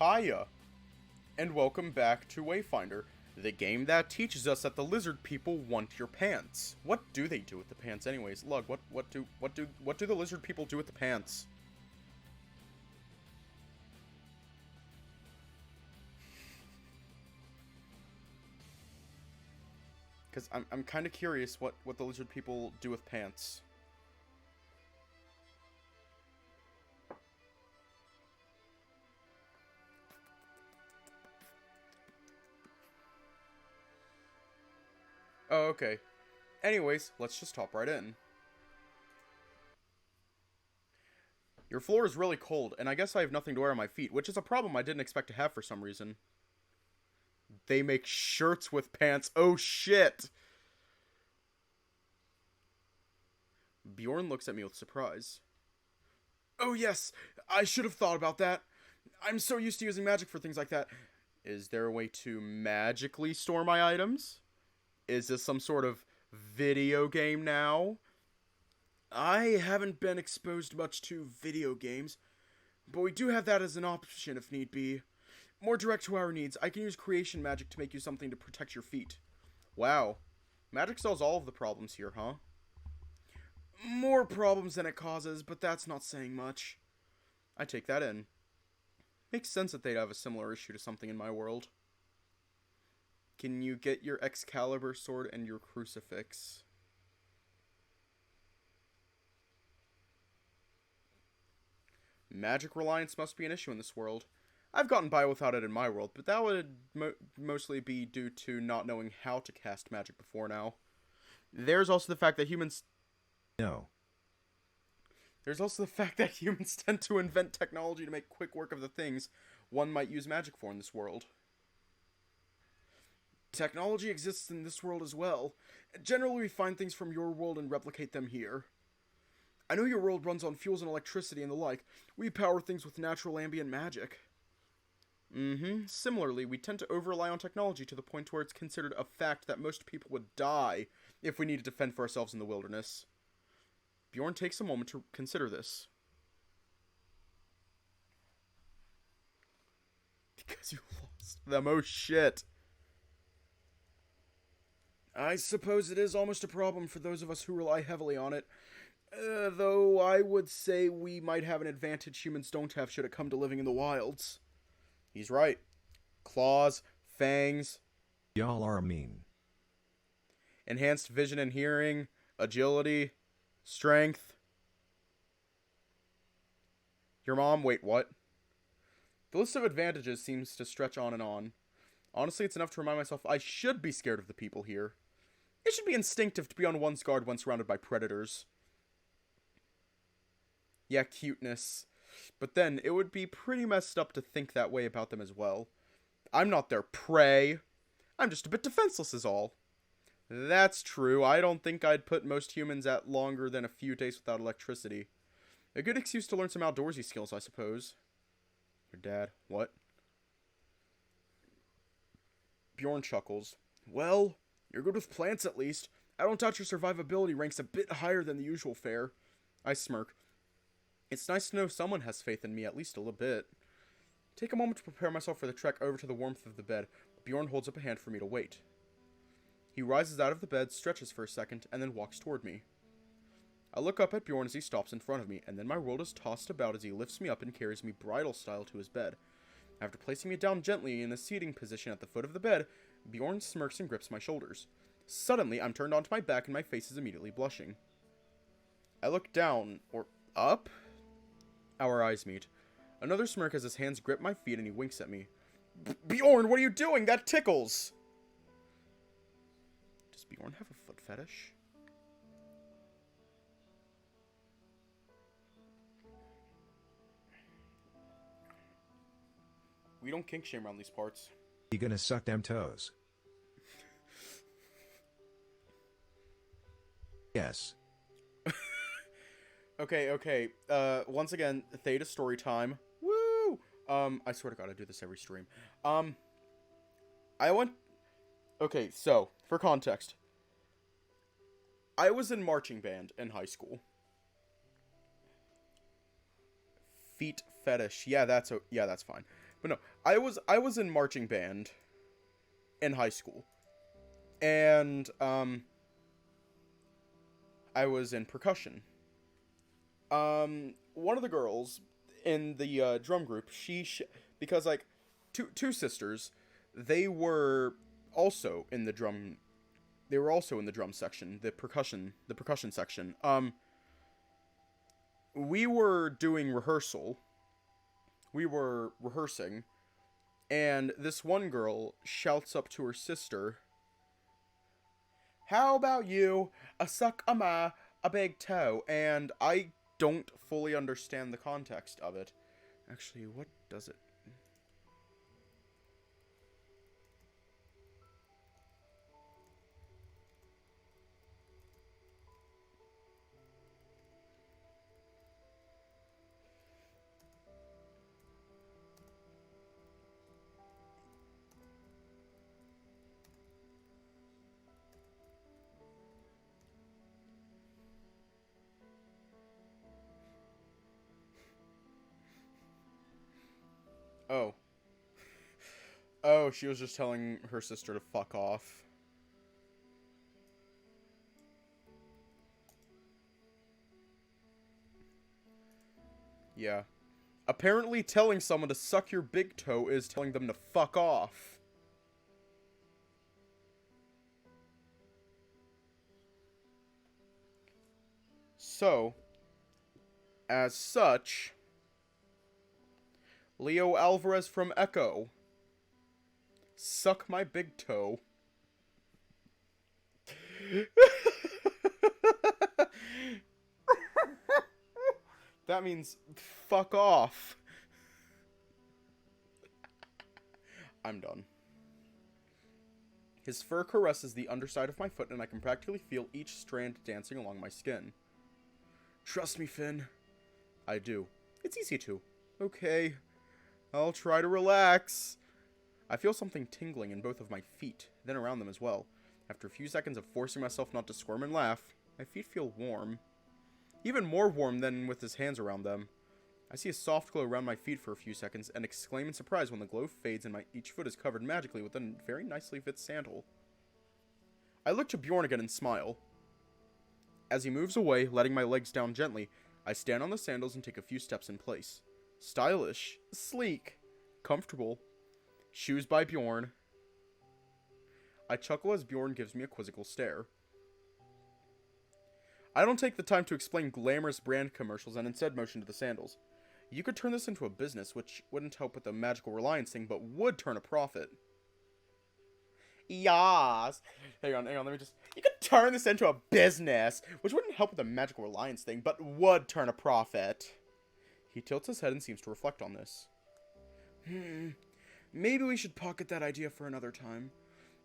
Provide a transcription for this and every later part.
Hiya, and welcome back to Wayfinder, the game that teaches us that the lizard people want your pants. What do they do with the pants, anyways? Lug, what do the lizard people do with the pants? Because I'm kind of curious what the lizard people do with pants. Oh, okay. Anyways, let's just hop right in. Your floor is really cold, and I guess I have nothing to wear on my feet, which is a problem I didn't expect to have for some reason. They make shirts with pants. Oh, shit! Bjorn looks at me with surprise. Oh, yes! I should have thought about that. I'm so used to using magic for things like that. Is there a way to magically store my items? Is this some sort of video game now? I haven't been exposed much to video games, but we do have that as an option if need be. More direct to our needs, I can use creation magic to make you something to protect your feet. Wow. Magic solves all of the problems here, huh? More problems than it causes, but that's not saying much. I take that in. Makes sense that they'd have a similar issue to something in my world. Can you get your Excalibur sword and your crucifix? Magic reliance must be an issue in this world. I've gotten by without it in my world, but that would mostly be due to not knowing how to cast magic before now. There's also the fact that humans... No. There's also the fact that humans tend to invent technology to make quick work of the things one might use magic for in this world. Technology exists in this world as well. Generally, we find things from your world and replicate them here. I know your world runs on fuels and electricity and the like. We power things with natural ambient magic. Similarly, we tend to over-rely on technology to the point where it's considered a fact that most people would die if we needed to fend for ourselves in the wilderness. Bjorn takes a moment to consider this. Because you lost them, oh shit. I suppose it is almost a problem for those of us who rely heavily on it. Though I would say we might have an advantage humans don't have should it come to living in the wilds. He's right. Claws, fangs. Y'all are mean. Enhanced vision and hearing, agility, strength. Your mom, wait, what? The list of advantages seems to stretch on and on. Honestly, it's enough to remind myself I should be scared of the people here. It should be instinctive to be on one's guard when surrounded by predators. Yeah, cuteness. But then, it would be pretty messed up to think that way about them as well. I'm not their prey. I'm just a bit defenseless is all. That's true. I don't think I'd put most humans at longer than a few days without electricity. A good excuse to learn some outdoorsy skills, I suppose. Your dad, what? Bjorn chuckles. Well, you're good with plants at least. I don't doubt your survivability ranks a bit higher than the usual fare. I smirk. It's nice to know someone has faith in me at least a little bit. Take a moment to prepare myself for the trek over to the warmth of the bed. Bjorn holds up a hand for me to wait. He rises out of the bed, stretches for a second, and then walks toward me. I look up at Bjorn as he stops in front of me, and then my world is tossed about as he lifts me up and carries me bridal style to his bed. After placing me down gently in a seating position at the foot of the bed, Bjorn smirks and grips my shoulders. Suddenly, I'm turned onto my back and my face is immediately blushing. I look down, or up? Our eyes meet. Another smirk as his hands grip my feet and he winks at me. Bjorn, what are you doing? That tickles! Does Bjorn have a foot fetish? We don't kink shame around these parts. You gonna suck them toes? Yes. Okay. Once again, Theta story time. Woo! I swear to God, I do this every stream. Okay, so, for context. I was in marching band in high school. Feet fetish. Yeah, that's fine. But no, I was in marching band in high school. And I was in percussion. One of the girls in the drum group, because like two sisters, they were also in the drum. They were also in the drum section, the percussion section. We were doing rehearsal. We were rehearsing, and this one girl shouts up to her sister, "How about you, a suck a big toe?" And I don't fully understand the context of it. Actually, what does it? Oh. Oh, she was just telling her sister to fuck off. Yeah. Apparently telling someone to suck your big toe is telling them to fuck off. So, as such, Leo Alvarez from Echo, suck my big toe. That means fuck off. I'm done. His fur caresses the underside of my foot, and I can practically feel each strand dancing along my skin. Trust me, Finn. I do. It's easy to. Okay. I'll try to relax. I feel something tingling in both of my feet, then around them as well. After a few seconds of forcing myself not to squirm and laugh, my feet feel warm. Even more warm than with his hands around them. I see a soft glow around my feet for a few seconds and exclaim in surprise when the glow fades and each foot is covered magically with a very nicely fit sandal. I look to Bjorn again and smile. As he moves away, letting my legs down gently, I stand on the sandals and take a few steps in place. Stylish, sleek, comfortable. Shoes by Bjorn. I chuckle as Bjorn gives me a quizzical stare. I don't take the time to explain glamorous brand commercials and instead motion to the sandals. You could turn this into a business, which wouldn't help with the magical reliance thing, but would turn a profit. Yas. Hang on, let me just... You could turn this into a business, which wouldn't help with the magical reliance thing, but would turn a profit. He tilts his head and seems to reflect on this. Maybe we should pocket that idea for another time.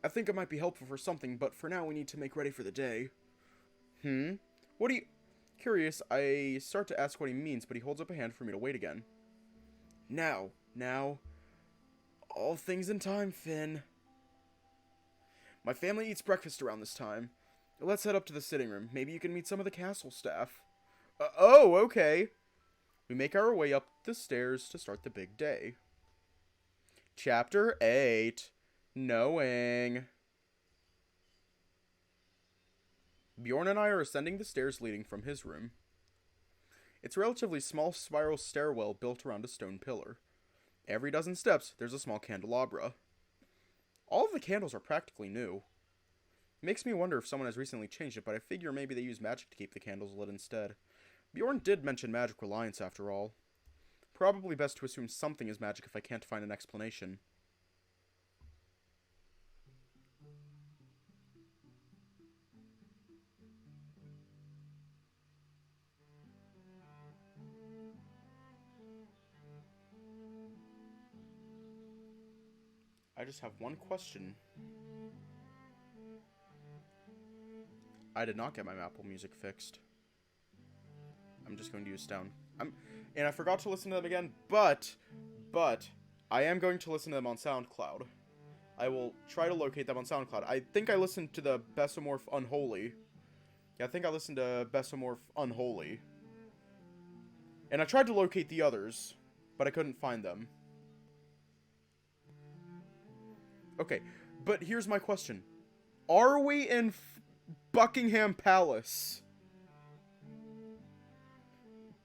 I think it might be helpful for something, but for now we need to make ready for the day. What do you... Curious, I start to ask what he means, but he holds up a hand for me to wait again. Now. All things in time, Finn. My family eats breakfast around this time. Let's head up to the sitting room. Maybe you can meet some of the castle staff. Oh, okay. We make our way up the stairs to start the big day. Chapter 8. Knowing. Bjorn and I are ascending the stairs leading from his room. It's a relatively small spiral stairwell built around a stone pillar. Every dozen steps, there's a small candelabra. All of the candles are practically new. It makes me wonder if someone has recently changed it, but I figure maybe they use magic to keep the candles lit instead. Bjorn did mention magic reliance after all. Probably best to assume something is magic if I can't find an explanation. I just have one question. I did not get my Apple Music fixed. I'm just going to use down. And I forgot to listen to them again, but I am going to listen to them on SoundCloud. I will try to locate them on SoundCloud. I think I listened to the Besomorph Unholy. Yeah, I think I listened to Besomorph Unholy. And I tried to locate the others. but I couldn't find them. Okay, but here's my question. Are we in Buckingham Palace?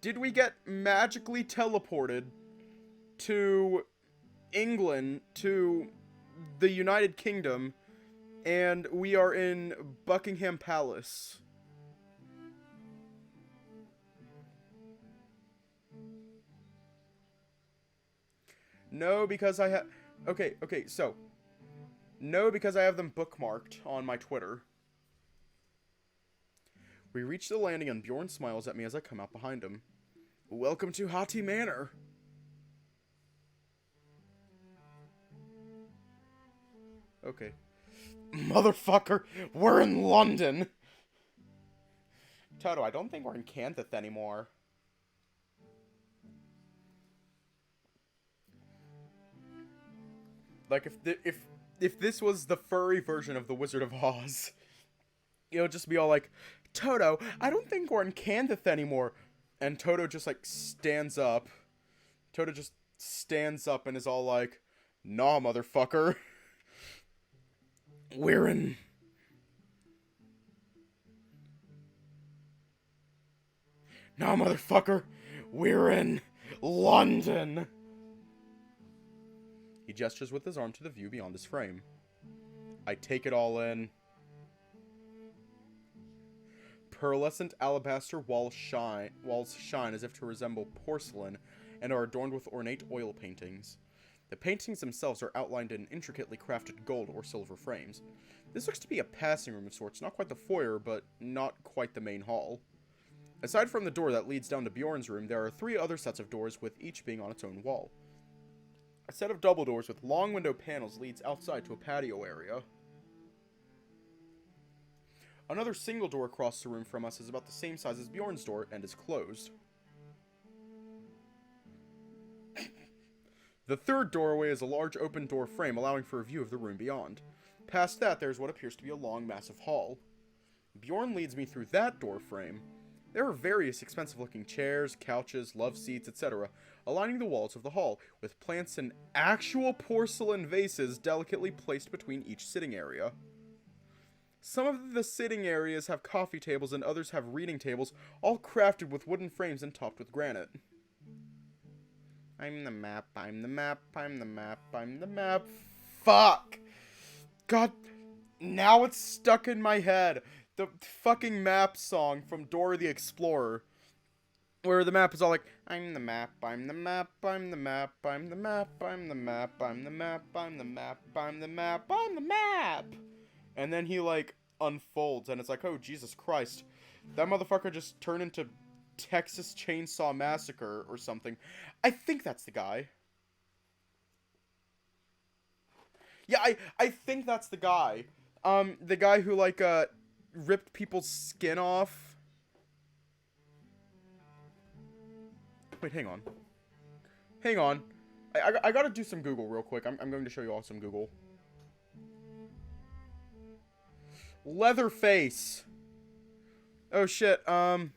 Did we get magically teleported to England, to the United Kingdom, and we are in Buckingham Palace? No, because I have... Okay, so... No, because I have them bookmarked on my Twitter. We reach the landing and Bjorn smiles at me as I come out behind him. Welcome to Hati Manor. Okay. Motherfucker, we're in London. Toto, I don't think we're in Canthith anymore. Like, if this was the furry version of the Wizard of Oz, it'll just be all like, Toto, I don't think we're in Canthith anymore. And Toto just, like, stands up. Toto just stands up and is all like, nah, motherfucker. We're in... Nah, motherfucker. We're in London. He gestures with his arm to the view beyond his frame. I take it all in. Pearlescent alabaster walls shine as if to resemble porcelain and are adorned with ornate oil paintings. The paintings themselves are outlined in intricately crafted gold or silver frames. This looks to be a passing room of sorts, not quite the foyer, but not quite the main hall. Aside from the door that leads down to Bjorn's room, there are 3 other sets of doors, with each being on its own wall. A set of double doors with long window panels leads outside to a patio area. Another single door across the room from us is about the same size as Bjorn's door and is closed. The third doorway is a large open door frame allowing for a view of the room beyond. Past that, there is what appears to be a long, massive hall. Bjorn leads me through that door frame. There are various expensive-looking chairs, couches, love seats, etc., aligning the walls of the hall, with plants in actual porcelain vases delicately placed between each sitting area. Some of the sitting areas have coffee tables and others have reading tables, all crafted with wooden frames and topped with granite. I'm the map, I'm the map, I'm the map, I'm the map. Fuck! God, now it's stuck in my head. The fucking map song from Dora the Explorer. Where the map is all like, I'm the map, I'm the map, I'm the map, I'm the map, I'm the map, I'm the map, I'm the map, I'm the map, I'm the map. And then he, like, unfolds, and it's like, oh, Jesus Christ. That motherfucker just turned into Texas Chainsaw Massacre or something. I think that's the guy. Yeah, I think that's the guy. The guy who, like, ripped people's skin off. Wait, hang on. Hang on. I gotta do some Google real quick. I'm going to show you all some Google. Leatherface. Oh shit. The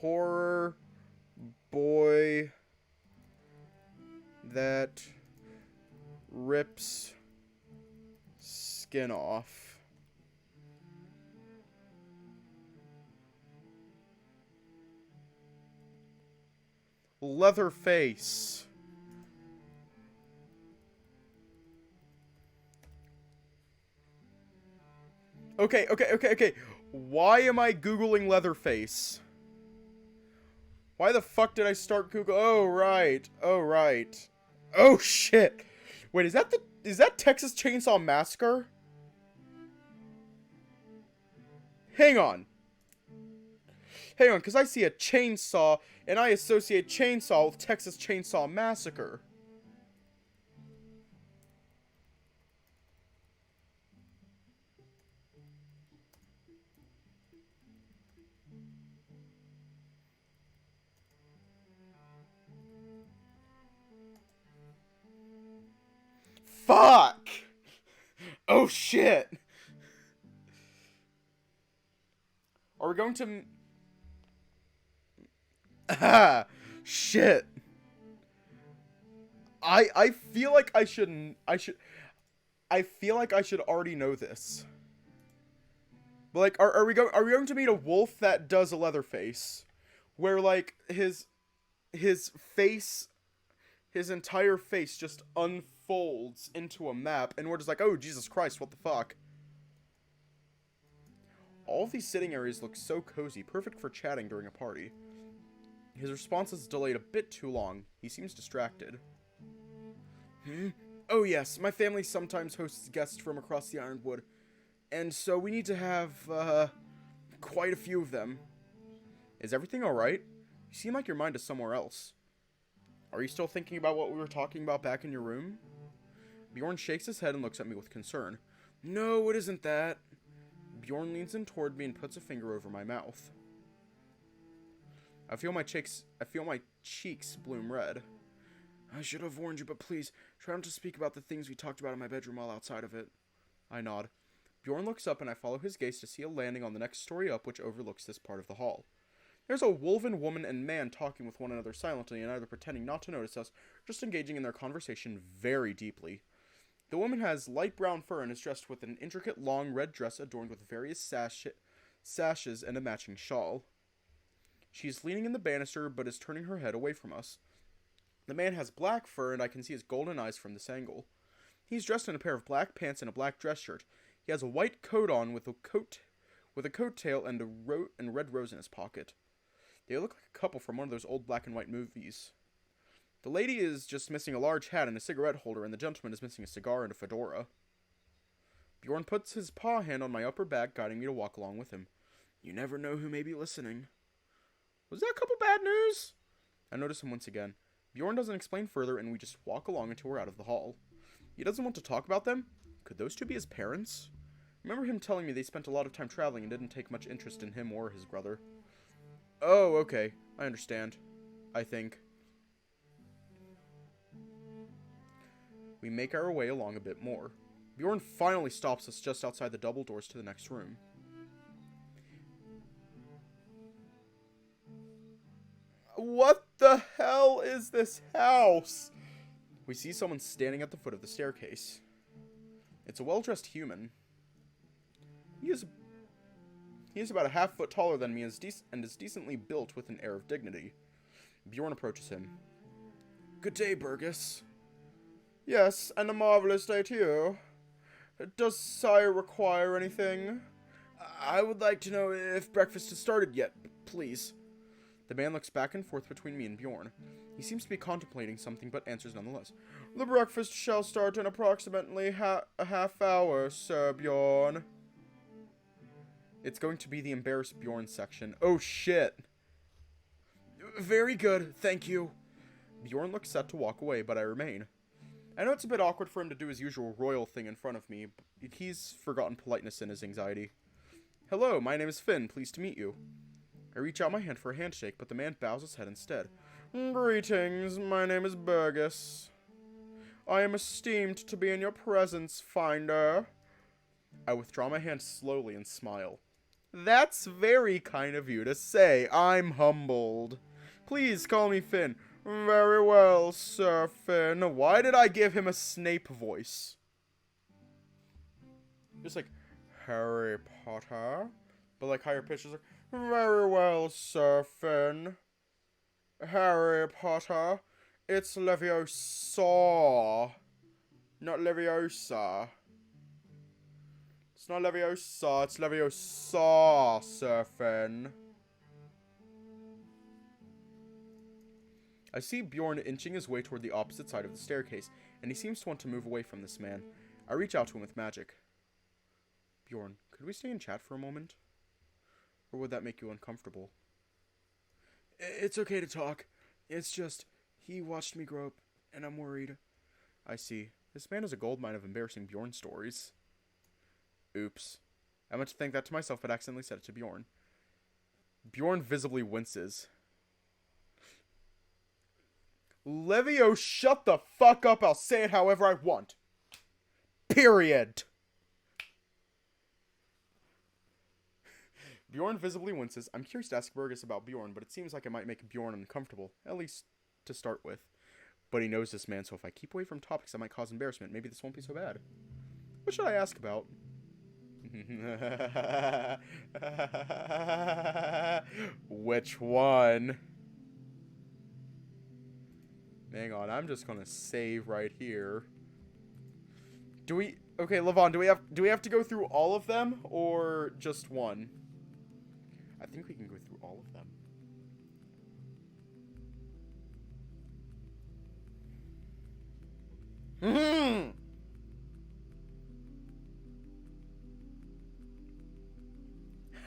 horror boy that rips skin off. Leatherface. Okay. Why am I Googling Leatherface? Why the fuck did I start Google? Oh, right. Oh, shit. Wait, is that Texas Chainsaw Massacre? Hang on, because I see a chainsaw, and I associate chainsaw with Texas Chainsaw Massacre. Fuck! Oh, shit! Are we going to... Ah, shit. I feel like I shouldn't. I feel like I should already know this. But like, are we going to meet a wolf that does a leather face, where like his face, his entire face just unfolds into a map, and we're just like, oh Jesus Christ, what the fuck? All of these sitting areas look so cozy, perfect for chatting during a party. His response is delayed a bit too long. He seems distracted. Oh yes, my family sometimes hosts guests from across the Ironwood, and so we need to have, quite a few of them. Is everything alright? You seem like your mind is somewhere else. Are you still thinking about what we were talking about back in your room? Bjorn shakes his head and looks at me with concern. No, it isn't that. Bjorn leans in toward me and puts a finger over my mouth. I feel my cheeks bloom red. I should have warned you, but please, try not to speak about the things we talked about in my bedroom while outside of it. I nod. Bjorn looks up and I follow his gaze to see a landing on the next story up which overlooks this part of the hall. There's a woven woman and man talking with one another silently and either pretending not to notice us, or just engaging in their conversation very deeply. The woman has light brown fur and is dressed with an intricate long red dress adorned with various sashes and a matching shawl. She is leaning in the banister but is turning her head away from us. The man has black fur and I can see his golden eyes from this angle. He's dressed in a pair of black pants and a black dress shirt. He has a white coat on with a coat tail and a red rose in his pocket. They look like a couple from one of those old black and white movies. The lady is just missing a large hat and a cigarette holder, and the gentleman is missing a cigar and a fedora. Bjorn puts his paw hand on my upper back, guiding me to walk along with him. You never know who may be listening. Was that a couple bad news? I notice him once again. Bjorn doesn't explain further, and we just walk along until we're out of the hall. He doesn't want to talk about them? Could those two be his parents? Remember him telling me they spent a lot of time traveling and didn't take much interest in him or his brother. Oh, okay. I understand. I think. We make our way along a bit more. Bjorn finally stops us just outside the double doors to the next room. What the hell is this house? We see someone standing at the foot of the staircase. It's a well-dressed human. He is about a half-foot taller than me and is decently built with an air of dignity. Bjorn approaches him. Good day, Burgess. Yes, and a marvelous day to you. Does sire require anything? I would like to know if breakfast has started yet, please. The man looks back and forth between me and Bjorn. He seems to be contemplating something, but answers nonetheless. The breakfast shall start in approximately a half hour, Sir Bjorn. It's going to be the embarrassed Bjorn section. Oh, shit. Very good, thank you. Bjorn looks set to walk away, but I remain. I know it's a bit awkward for him to do his usual royal thing in front of me, but he's forgotten politeness in his anxiety. Hello, my name is Finn. Pleased to meet you. I reach out my hand for a handshake, but the man bows his head instead. Greetings, my name is Burgess. I am esteemed to be in your presence, Finder. I withdraw my hand slowly and smile. That's very kind of you to say. I'm humbled. Please call me Finn. Very well, Sir Finn. Why did I give him a Snape voice? Just like, Harry Potter? But like higher pitches, like, very well, Sir Finn. Harry Potter. It's Leviosa. Not Leviosa. It's not Leviosa, it's Leviosa, Sir Finn. I see Bjorn inching his way toward the opposite side of the staircase, and he seems to want to move away from this man. I reach out to him with magic. Bjorn, could we stay and chat for a moment? Or would that make you uncomfortable? It's okay to talk. It's just, he watched me grow up, and I'm worried. I see. This man is a goldmine of embarrassing Bjorn stories. Oops. I meant to think that to myself, but accidentally said it to Bjorn. Bjorn visibly winces. Levio, shut the fuck up. I'll say it however I want. Period. Bjorn visibly winces. I'm curious to ask Burgess about Bjorn, but it seems like it might make Bjorn uncomfortable, at least to start with. But he knows this man, so if I keep away from topics that might cause embarrassment, maybe this won't be so bad. What should I ask about? Which one? Hang on, I'm just gonna save right here. Okay, Levon, do we have to go through all of them or just one? I think we can go through all of them.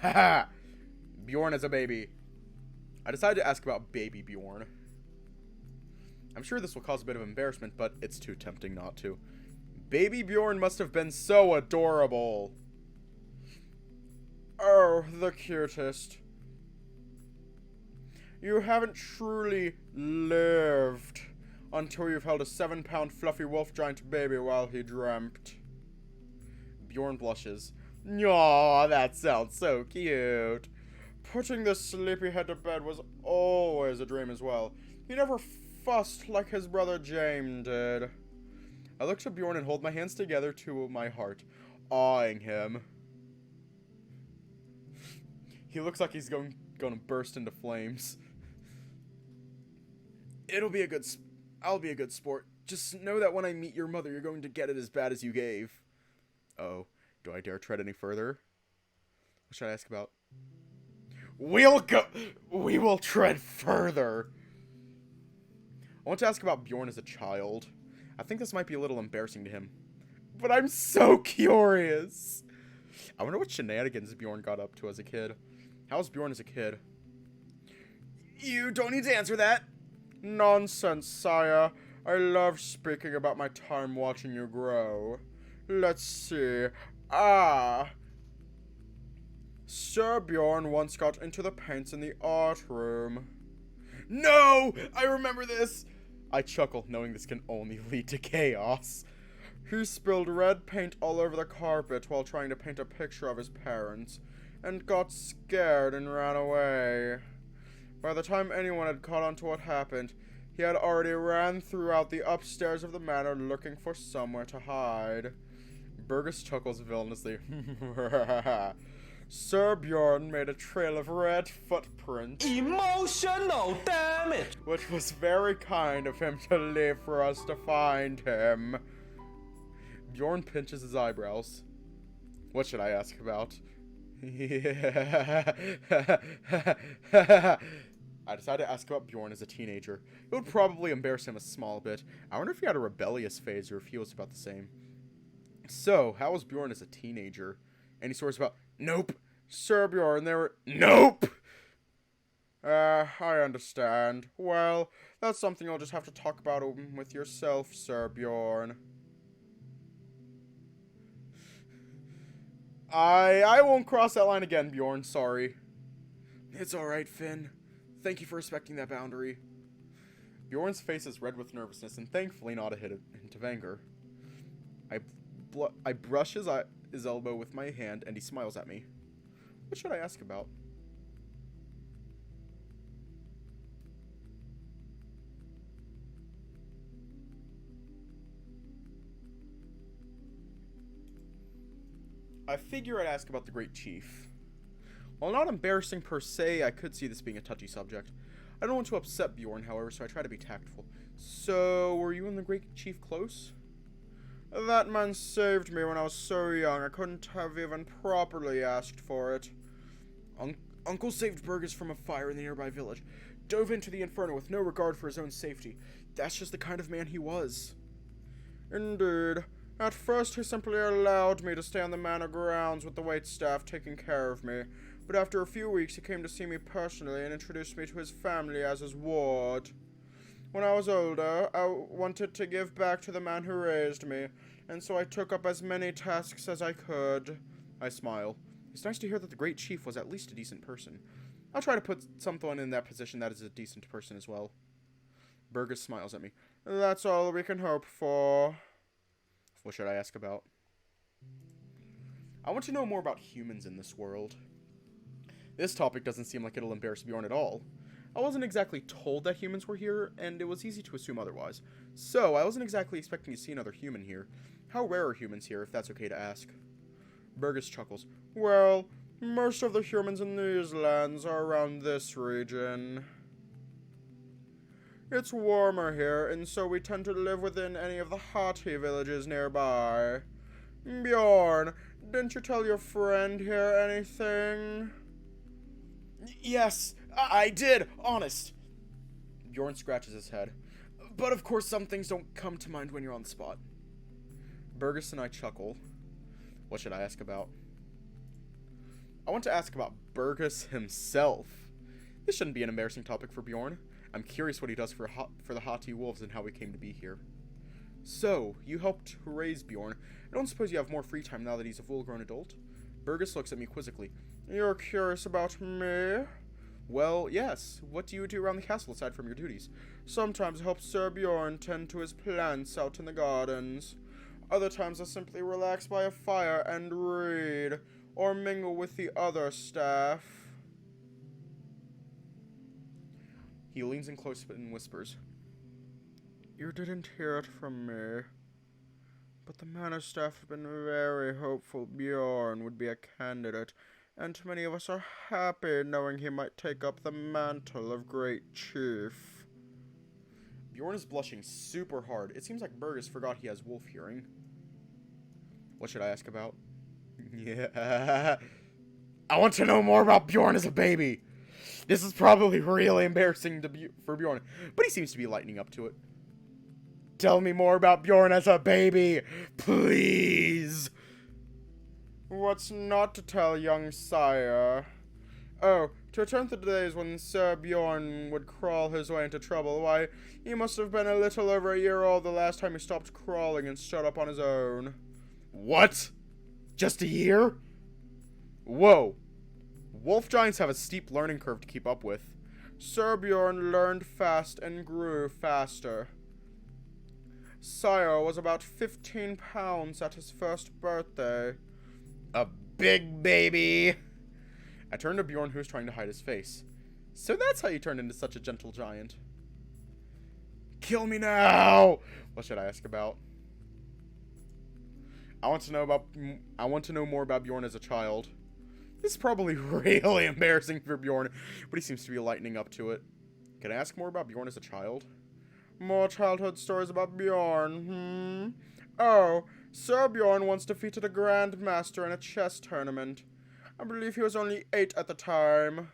Haha! Bjorn as a baby. I decided to ask about baby Bjorn. I'm sure this will cause a bit of embarrassment, but it's too tempting not to. Baby Bjorn must have been so adorable. Oh, the cutest. You haven't truly lived until you've held a 7-pound fluffy wolf giant baby while he dreamt. Bjorn blushes. Aw, that sounds so cute. Putting the sleepyhead to bed was always a dream as well. He never fussed like his brother James did. I look to Bjorn and hold my hands together to my heart, awing him. He looks like he's gonna burst into flames. I'll be a good sport. Just know that when I meet your mother, you're going to get it as bad as you gave. Oh, do I dare tread any further? What should I ask about? We will tread further. I want to ask about Bjorn as a child. I think this might be a little embarrassing to him. But I'm so curious. I wonder what shenanigans Bjorn got up to as a kid. How was Bjorn as a kid? You don't need to answer that. Nonsense, sire. I love speaking about my time watching you grow. Let's see. Sir Bjorn once got into the paints in the art room. No! I remember this! I chuckle, knowing this can only lead to chaos. He spilled red paint all over the carpet while trying to paint a picture of his parents, and got scared and ran away. By the time anyone had caught on to what happened, he had already ran throughout the upstairs of the manor looking for somewhere to hide. Burgess chuckles villainously. Sir Bjorn made a trail of red footprints. Emotional damage! Which was very kind of him to leave for us to find him. Bjorn pinches his eyebrows. What should I ask about? I decided to ask about Bjorn as a teenager. It would probably embarrass him a small bit. I wonder if he had a rebellious phase or if he was about the same. So, how was Bjorn as a teenager? Any stories about... Nope. Sir Bjorn, they were... Nope! I understand. Well, that's something you'll just have to talk about with yourself, Sir Bjorn. I won't cross that line again, Bjorn, sorry. It's alright, Finn. Thank you for respecting that boundary. Bjorn's face is red with nervousness, and thankfully not a hint of anger. I brush his elbow with my hand, and he smiles at me. What should I ask about? I figure I'd ask about the Great Chief. While not embarrassing per se, I could see this being a touchy subject. I don't want to upset Bjorn, however, so I try to be tactful. So, were you and the Great Chief close? That man saved me when I was so young, I couldn't have even properly asked for it. Uncle saved Burgess from a fire in the nearby village, dove into the inferno with no regard for his own safety. That's just the kind of man he was. Indeed. At first, he simply allowed me to stay on the manor grounds with the waitstaff taking care of me, but after a few weeks, he came to see me personally and introduced me to his family as his ward. When I was older, I wanted to give back to the man who raised me, and so I took up as many tasks as I could. I smile. It's nice to hear that the Great Chief was at least a decent person. I'll try to put someone in that position that is a decent person as well. Burgess smiles at me. That's all we can hope for. What should I ask about? I want to know more about humans in this world. This topic doesn't seem like it'll embarrass Bjorn at all. I wasn't exactly told that humans were here, and it was easy to assume otherwise. So, I wasn't exactly expecting to see another human here. How rare are humans here, if that's okay to ask? Burgess chuckles. Well, most of the humans in these lands are around this region. It's warmer here, and so we tend to live within any of the haughty villages nearby. Bjorn, didn't you tell your friend here anything? Yes, I did, honest. Bjorn scratches his head. But of course some things don't come to mind when you're on the spot. Burgess and I chuckle. What should I ask about? I want to ask about Burgess himself. This shouldn't be an embarrassing topic for Bjorn. I'm curious what he does for the haughty wolves and how he came to be here. So, you helped raise Bjorn. I don't suppose you have more free time now that he's a full-grown adult? Burgess looks at me quizzically. You're curious about me? Well, yes. What do you do around the castle aside from your duties? Sometimes I help Sir Bjorn tend to his plants out in the gardens. Other times I simply relax by a fire and read, or mingle with the other staff. He leans in close and whispers. You didn't hear it from me, but the manor staff have been very hopeful Bjorn would be a candidate, and many of us are happy knowing he might take up the mantle of Great Chief. Bjorn is blushing super hard. It seems like Burgess forgot he has wolf hearing. What should I ask about? Yeah. I want to know more about Bjorn as a baby. This is probably really embarrassing for Bjorn, but he seems to be lightening up to it. Tell me more about Bjorn as a baby, please. What's not to tell, young sire? Oh, to return to the days when Sir Bjorn would crawl his way into trouble, why, he must have been a little over a year old the last time he stopped crawling and stood up on his own. What? Just a year? Whoa. Wolf giants have a steep learning curve to keep up with. Sir Bjorn learned fast and grew faster. Sire was about 15 pounds at his first birthday. A big baby. I turned to Bjorn, who was trying to hide his face. So that's how you turned into such a gentle giant. Kill me now! What should I ask about? I want to know more about Bjorn as a child. This is probably really embarrassing for Bjorn, but he seems to be lightening up to it. Can I ask more about Bjorn as a child? More childhood stories about Bjorn, Oh, Sir Bjorn once defeated a grandmaster in a chess tournament. I believe he was only 8 at the time.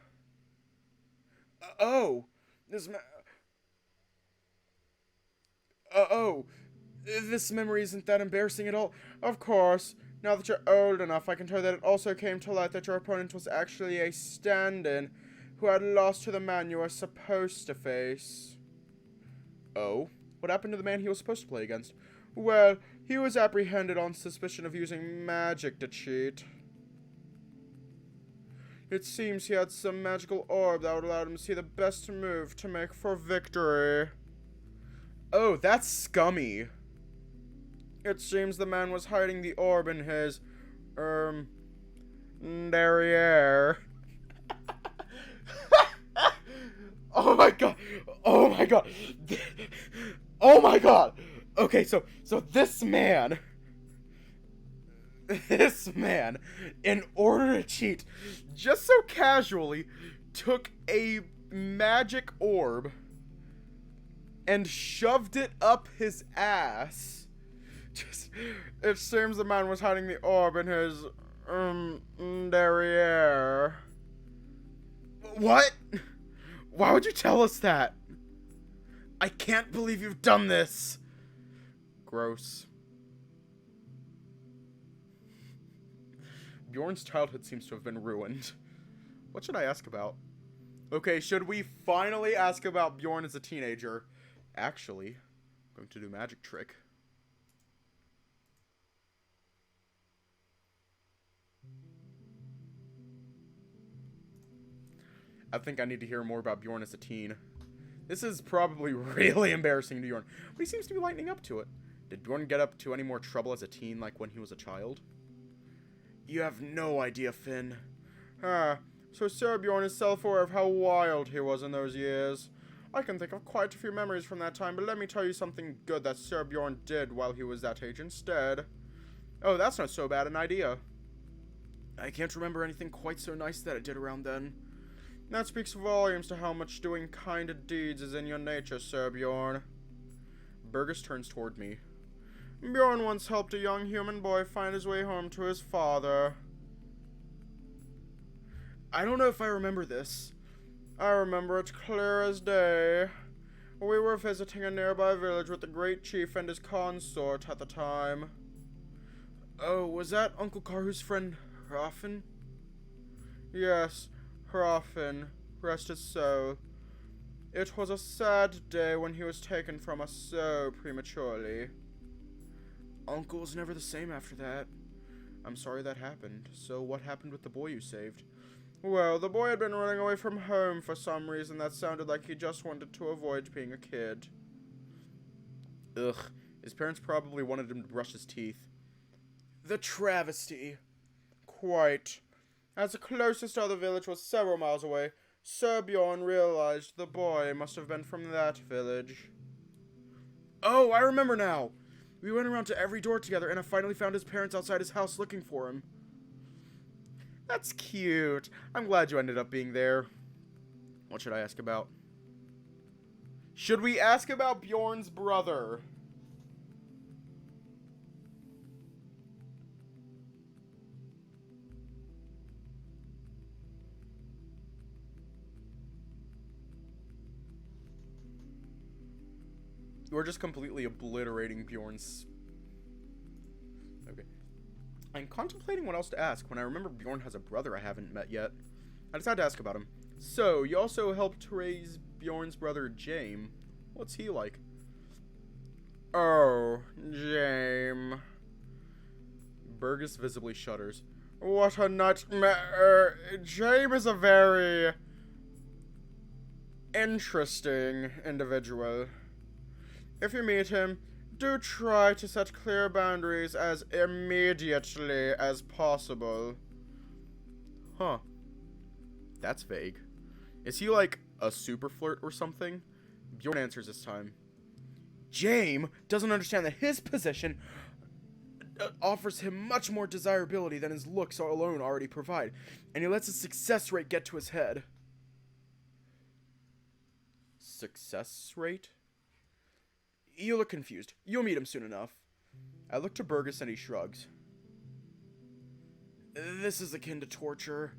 This memory isn't that embarrassing at all. Of course, now that you're old enough, I can tell that it also came to light that your opponent was actually a stand-in who had lost to the man you were supposed to face. Oh? What happened to the man he was supposed to play against? Well, he was apprehended on suspicion of using magic to cheat. It seems he had some magical orb that would allow him to see the best move to make for victory. Oh, that's scummy. It seems the man was hiding the orb in his, derriere. Oh my god. Oh my god. Oh my god. Okay, so this man, in order to cheat, just so casually took a magic orb and shoved it up his ass. It seems the man was hiding the orb in his, derriere. What? Why would you tell us that? I can't believe you've done this. Gross. Bjorn's childhood seems to have been ruined. What should I ask about? Okay, should we finally ask about Bjorn as a teenager? Actually, I'm going to do a magic trick. I think I need to hear more about Bjorn as a teen. This is probably really embarrassing to Bjorn, but he seems to be lightening up to it. Did Bjorn get up to any more trouble as a teen like when he was a child? You have no idea, Finn. So Sir Bjorn is self-aware of how wild he was in those years. I can think of quite a few memories from that time, but let me tell you something good that Sir Bjorn did while he was that age instead. Oh, that's not so bad an idea. I can't remember anything quite so nice that I did around then. That speaks volumes to how much doing kind deeds is in your nature, Sir Bjorn. Burgess turns toward me. Bjorn once helped a young human boy find his way home to his father. I don't know if I remember this. I remember it clear as day. We were visiting a nearby village with the great chief and his consort at the time. Oh, was that Uncle Karhu's friend, Hrafen? Yes, Hrafen. Rest his soul. It was a sad day when he was taken from us so prematurely. Uncle was never the same after that. I'm sorry that happened. So what happened with the boy you saved? Well, the boy had been running away from home for some reason that sounded like he just wanted to avoid being a kid. Ugh, his parents probably wanted him to brush his teeth. The travesty. Quite. As the closest other village was several miles away, Sir Bjorn realized the boy must have been from that village. Oh, I remember now! We went around to every door together, and I finally found his parents outside his house looking for him. That's cute. I'm glad you ended up being there. What should I ask about? Should we ask about Bjorn's brother? We're just completely obliterating Bjorn's... Okay. I'm contemplating what else to ask when I remember Bjorn has a brother I haven't met yet. I decided to ask about him. So, you also helped raise Bjorn's brother, James. What's he like? Oh, James. Burgess visibly shudders. What a nightmare. James is a very... interesting individual. If you meet him, do try to set clear boundaries as immediately as possible. Huh. That's vague. Is he like a super flirt or something? Bjorn answers this time. James doesn't understand that his position offers him much more desirability than his looks alone already provide, and he lets his success rate get to his head. Success rate? You look confused. You'll meet him soon enough. I look to Burgess and he shrugs. This is akin to torture.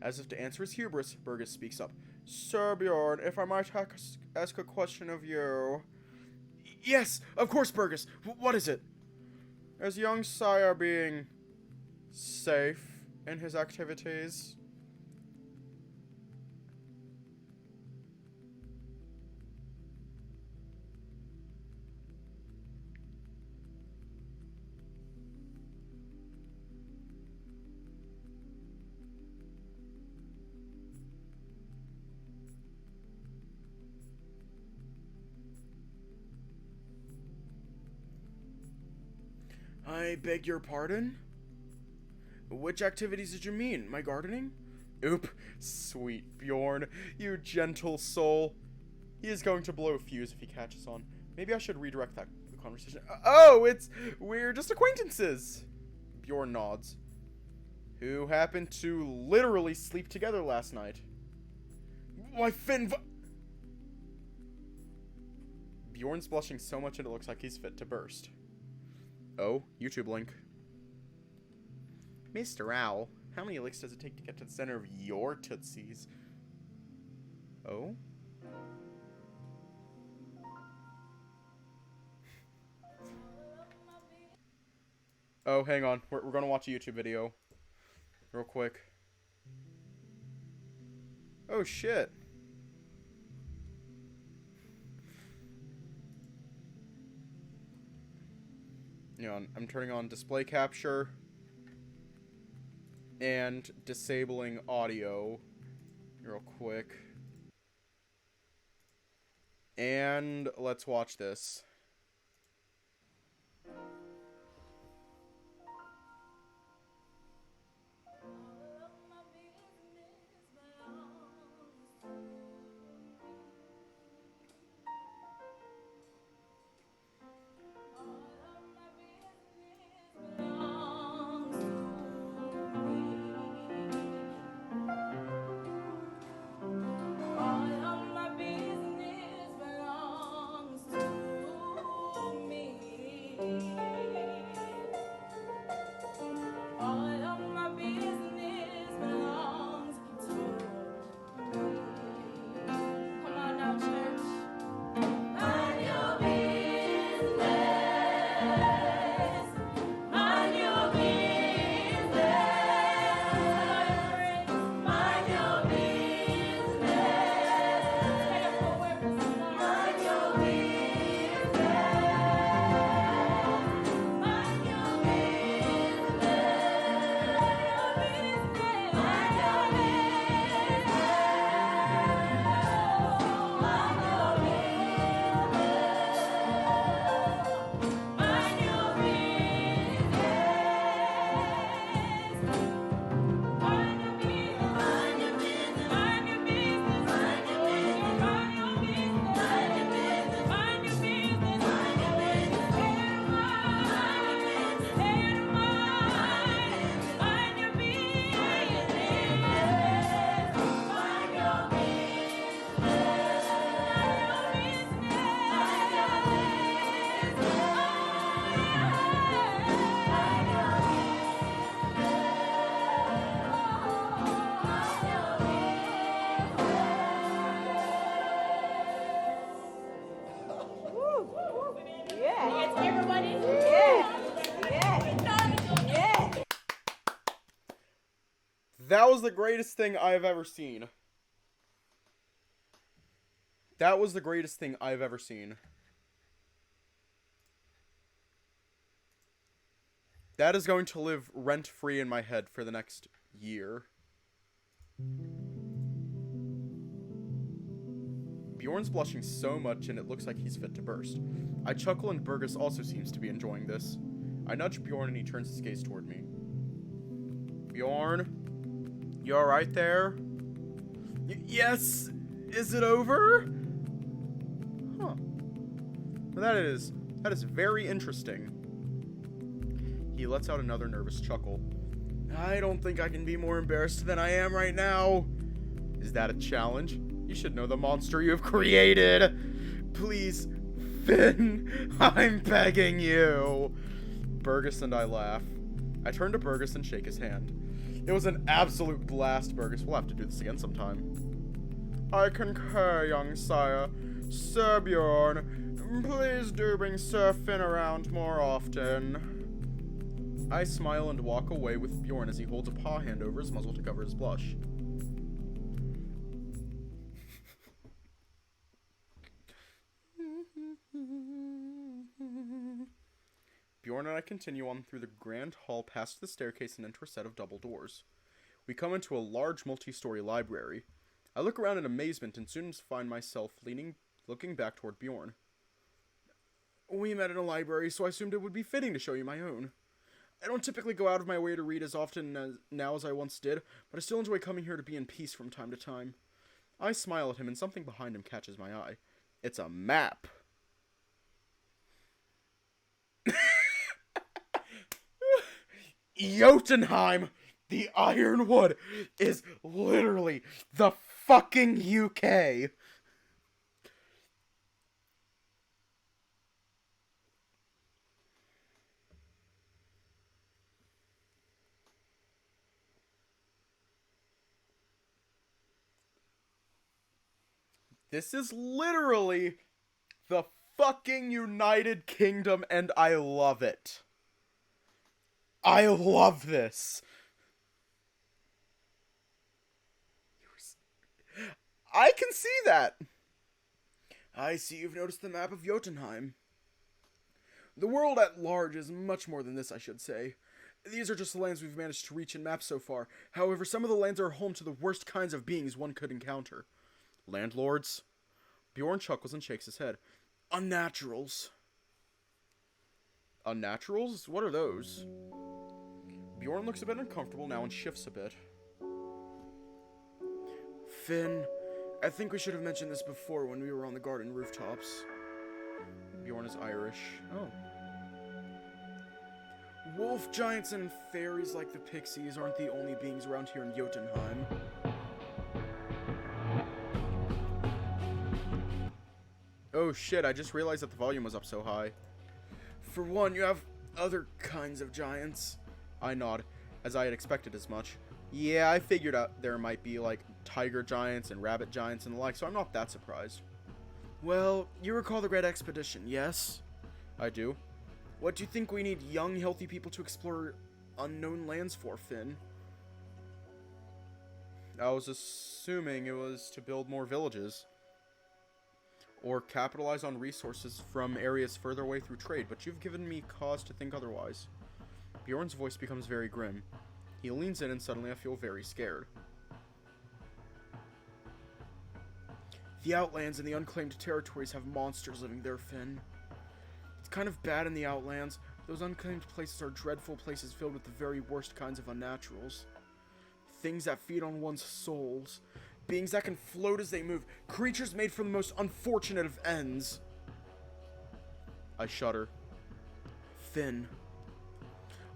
As if to answer his hubris, Burgess speaks up. Sir Bjorn, if I might ask a question of you. Yes, of course, Burgess. What is it? Is young sire being safe in his activities? I beg your pardon? Which activities did you mean? My gardening? Oop, sweet Bjorn, you gentle soul. He is going to blow a fuse if he catches on. Maybe I should redirect that conversation. Oh, we're just acquaintances. Bjorn nods. Who happened to literally sleep together last night? Why, Finn... Bjorn's blushing so much it looks like he's fit to burst. Oh, YouTube link. Mr. Owl, how many licks does it take to get to the center of your tootsies? Oh? Oh, hang on. We're gonna watch a YouTube video. Real quick. Oh, shit. You know, I'm turning on display capture and disabling audio real quick. And let's watch this. hands, everybody. Yeah. Yeah. That was the greatest thing I have ever seen. That was the greatest thing I've ever seen. That is going to live rent-free in my head for the next year. Bjorn's blushing so much and it looks like he's fit to burst. I chuckle and Burgess also seems to be enjoying this. I nudge Bjorn and he turns his gaze toward me. Bjorn? You alright there? Yes! Is it over? Huh. Well, that is very interesting. He lets out another nervous chuckle. I don't think I can be more embarrassed than I am right now. Is that a challenge? You should know the monster you have created. Please, Finn, I'm begging you. Burgess and I laugh. I turn to Burgess and shake his hand. It was an absolute blast, Burgess. We'll have to do this again sometime. I concur, young sire. Sir Bjorn, please do bring Sir Finn around more often. I smile and walk away with Bjorn as he holds a paw hand over his muzzle to cover his blush. Bjorn and I continue on through the grand hall past the staircase and enter a set of double doors. We come into a large multi-story library. I look around in amazement and soon find myself looking back toward Bjorn. We met in a library, so I assumed it would be fitting to show you my own. I don't typically go out of my way to read as often now as I once did, but I still enjoy coming here to be in peace from time to time. I smile at him and something behind him catches my eye. It's a map. Jotunheim, the Ironwood, is literally the fucking UK. This is literally the fucking United Kingdom, and I love it. I love this. I can see that. I see you've noticed the map of Jotunheim. The world at large is much more than this, I should say. These are just the lands we've managed to reach in maps so far. However, some of the lands are home to the worst kinds of beings one could encounter. Landlords? Bjorn chuckles and shakes his head. Unnaturals. Unnaturals? What are those? Bjorn looks a bit uncomfortable now and shifts a bit. Finn, I think we should have mentioned this before when we were on the garden rooftops. Bjorn is Irish. Oh. Wolf giants and fairies like the pixies aren't the only beings around here in Jotunheim. Oh shit, I just realized that the volume was up so high. For one, you have other kinds of giants. I nod, as I had expected as much. Yeah, I figured out there might be, like, tiger giants and rabbit giants and the like, so I'm not that surprised. Well, you recall the Great Expedition, yes? I do. What do you think we need young, healthy people to explore unknown lands for, Finn? I was assuming it was to build more villages. Or capitalize on resources from areas further away through trade, but you've given me cause to think otherwise. Bjorn's voice becomes very grim. He leans in and suddenly I feel very scared. The Outlands and the unclaimed territories have monsters living there, Finn. It's kind of bad in the Outlands. Those unclaimed places are dreadful places filled with the very worst kinds of unnaturals. Things that feed on one's souls. Beings that can float as they move. Creatures made for the most unfortunate of ends. I shudder. Finn.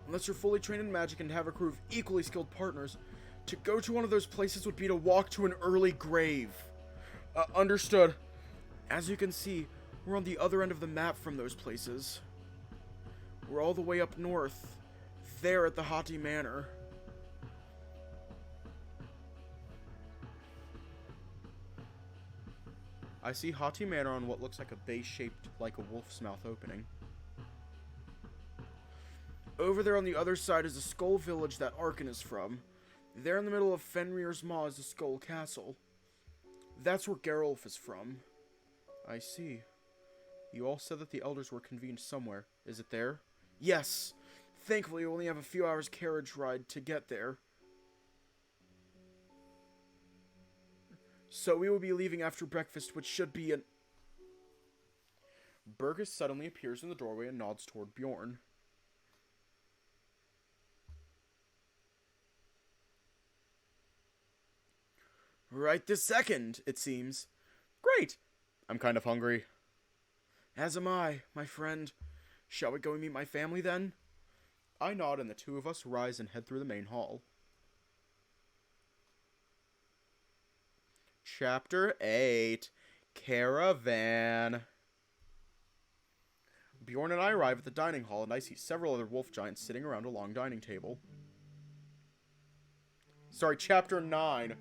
Unless you're fully trained in magic and have a crew of equally skilled partners, to go to one of those places would be to walk to an early grave. Understood. As you can see, we're on the other end of the map from those places. We're all the way up north. There at the Hati Manor. I see Hati Manor on what looks like a base shaped like a wolf's mouth opening. Over there on the other side is the Skull Village that Arkin is from. There in the middle of Fenrir's Maw is the Skull Castle. That's where Geralf is from. I see. You all said that the elders were convened somewhere. Is it there? Yes. Thankfully, we only have a few hours carriage ride to get there. So we will be leaving after breakfast, which should be an... Burgess suddenly appears in the doorway and nods toward Bjorn. Right this second, it seems. Great. I'm kind of hungry. As am I, my friend. Shall we go and meet my family then? I nod and the two of us rise and head through the main hall. Chapter 8. Caravan. Bjorn and I arrive at the dining hall and I see several other wolf giants sitting around a long dining table. Sorry, Chapter 9.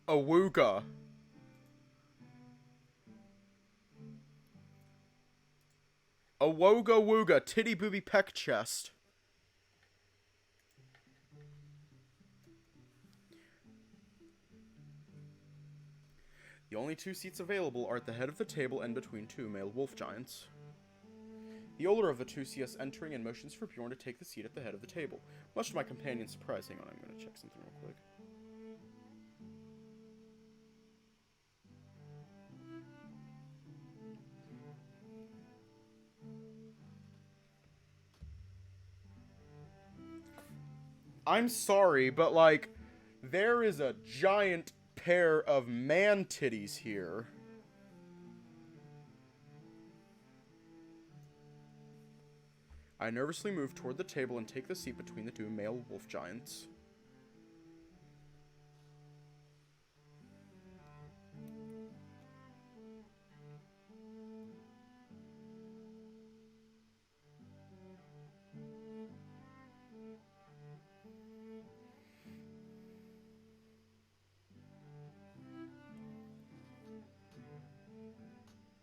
Awooga. Awoga wooga, titty booby peck chest. The only two seats available are at the head of the table and between two male wolf giants. The older of the two see us entering and motions for Bjorn to take the seat at the head of the table. Much to my companion's surprise. Hang on, I'm going to check something real quick. I'm sorry, but like, there is a giant pair of man titties here. I nervously move toward the table and take the seat between the two male wolf giants.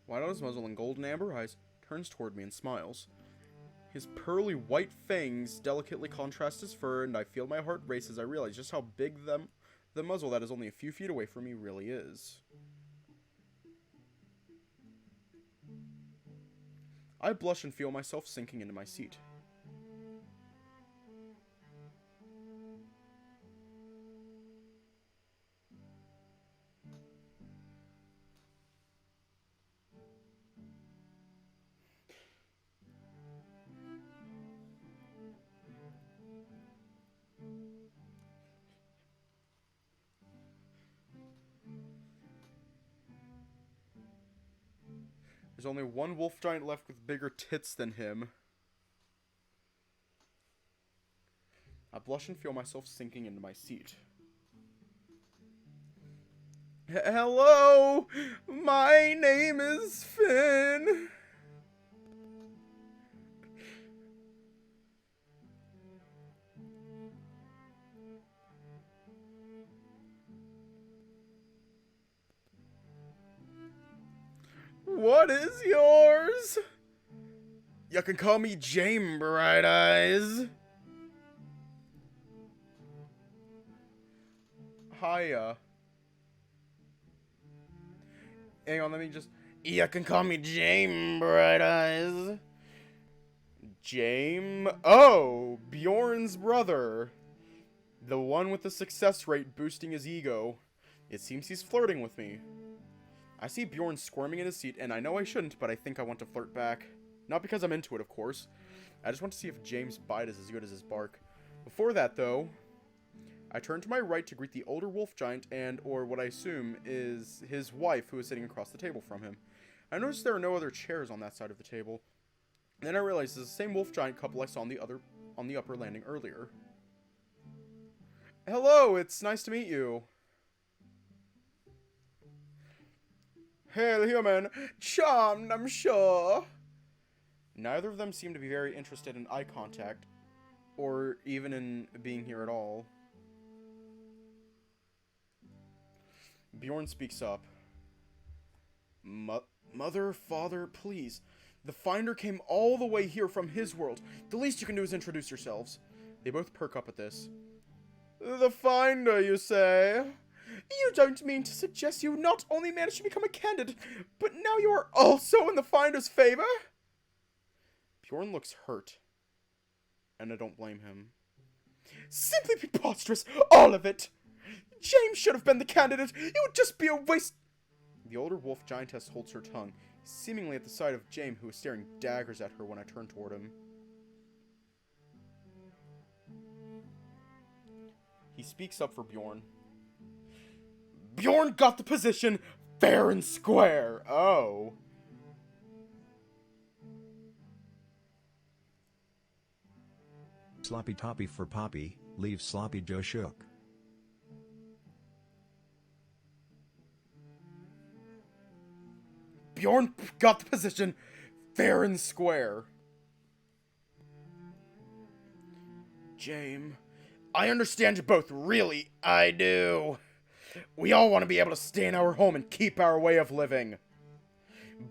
Wide on his muzzle and golden amber eyes, turns toward me and smiles. His pearly white fangs delicately contrast his fur, and I feel my heart race as I realize just how big the muzzle that is only a few feet away from me really is. I blush and feel myself sinking into my seat. There's only one wolf giant left with bigger tits than him. I blush and feel myself sinking into my seat. Hello, my name is Finn. What is yours? You can call me James Bright Eyes. Hiya. Hang on, let me just... You can call me James Bright Eyes. James? Oh, Bjorn's brother. The one with the success rate boosting his ego. It seems he's flirting with me. I see Bjorn squirming in his seat, and I know I shouldn't, but I think I want to flirt back. Not because I'm into it, of course. I just want to see if James' bite is as good as his bark. Before that, though, I turn to my right to greet the older wolf giant and, or what I assume, is his wife, who is sitting across the table from him. I notice there are no other chairs on that side of the table. Then I realize it's the same wolf giant couple I saw on the upper landing earlier. Hello, it's nice to meet you. Hail, human. Charmed, I'm sure. Neither of them seem to be very interested in eye contact, or even in being here at all. Bjorn speaks up. Mother, father, please. The Finder came all the way here from his world. The least you can do is introduce yourselves. They both perk up at this. The Finder, you say? You don't mean to suggest you not only managed to become a candidate, but now you are also in the Finder's favor? Bjorn looks hurt, and I don't blame him. Simply preposterous, all of it! James should have been the candidate. It would just be a waste. The older wolf giantess holds her tongue, seemingly at the sight of James, who is staring daggers at her when I turn toward him. He speaks up for Bjorn. Bjorn got the position fair and square. Oh. Sloppy toppy for Poppy, leave Sloppy Joe shook. Bjorn got the position fair and square. James, I understand you both, really, I do. We all want to be able to stay in our home and keep our way of living.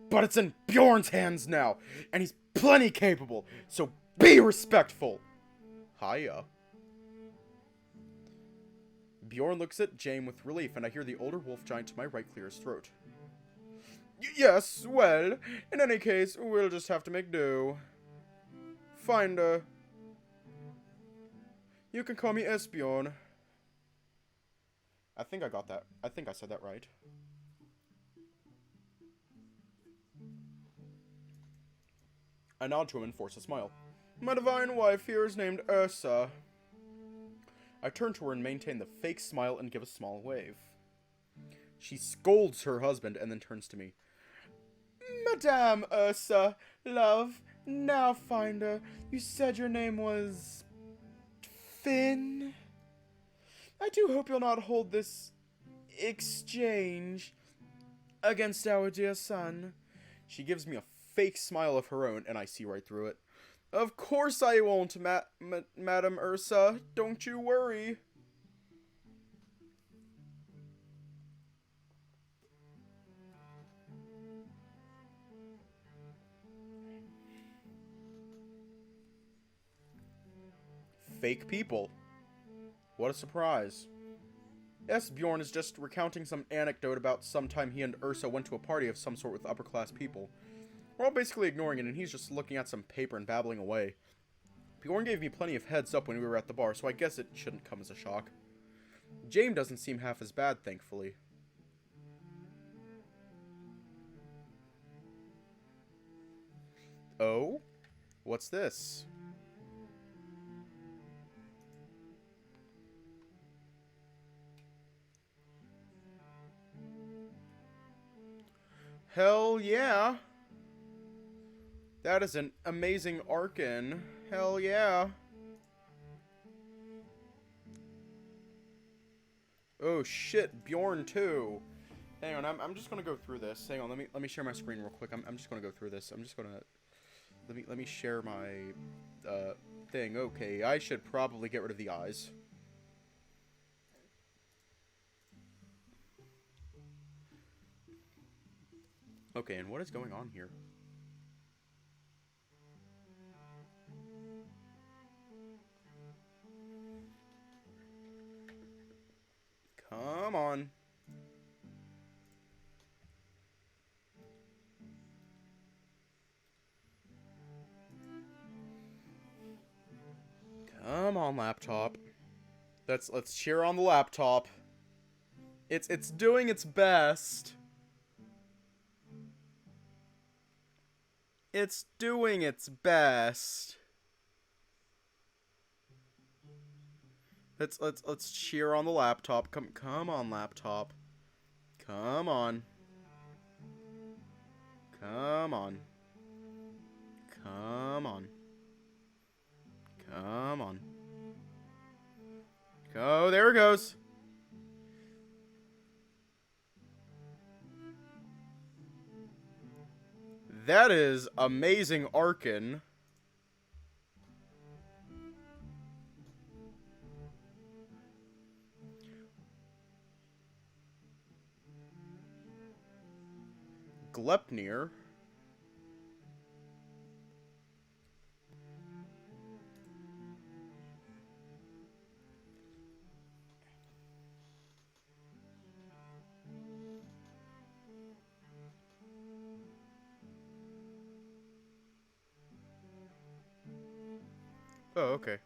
But it's in Bjorn's hands now, and he's plenty capable, so be respectful. Hiya. Bjorn looks at James with relief, and I hear the older wolf giant to my right clear his throat. Yes, well, in any case, we'll just have to make do. Finder. You can call me Esbjorn. I think I got that. I think I said that right. I nod to him and force a smile. My divine wife here is named Ursa. I turn to her and maintain the fake smile and give a small wave. She scolds her husband and then turns to me. Madame Ursa, love, now Finder, you said your name was... Finn? I do hope you'll not hold this... exchange... against our dear son. She gives me a fake smile of her own, and I see right through it. Of course I won't, Madame Ursa. Don't you worry. Fake people. What a surprise. Yes, Bjorn is just recounting some anecdote about some time he and Ursa went to a party of some sort with upper-class people. We're all basically ignoring it, and he's just looking at some paper and babbling away. Bjorn gave me plenty of heads up when we were at the bar, so I guess it shouldn't come as a shock. James doesn't seem half as bad, thankfully. Oh? What's this? Hell yeah. That is an amazing Arkin. Hell yeah. Oh shit, Bjorn too. Hang on, I'm just gonna go through this. Hang on, let me share my screen real quick. I'm just gonna go through this. I'm just gonna let me share my thing. Okay, I should probably get rid of the eyes. Okay, and what is going on here? Come on. Come on, laptop. Let's cheer on the laptop. It's doing its best. It's doing its best. Let's cheer on the laptop. Come on, laptop. Come on. Come on. Come on. Come on. Oh, there it goes. That is amazing Arkin. Glepnir. Oh, okay.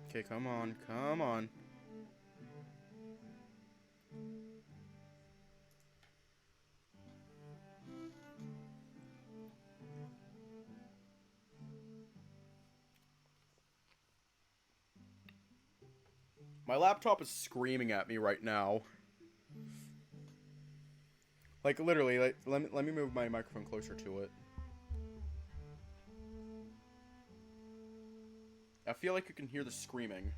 Okay, come on, come on. My laptop is screaming at me right now. Like, literally, like, let me move my microphone closer to it. I feel like you can hear the screaming.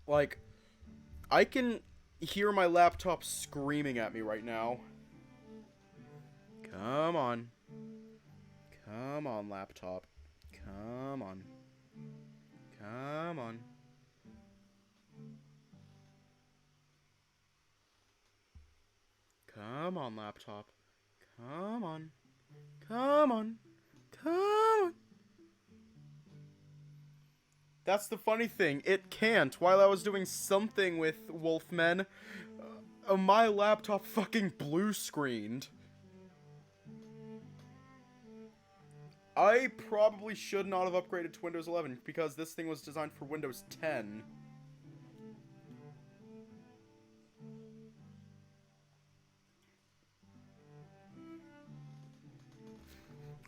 Like, I can hear my laptop screaming at me right now. Come on. Come on, laptop. Come on. Come on. Come on, laptop. Come on. Come on. Come on. That's the funny thing. It can't. While I was doing something with Wolfmen, my laptop fucking blue screened. I probably should not have upgraded to Windows 11 because this thing was designed for Windows 10.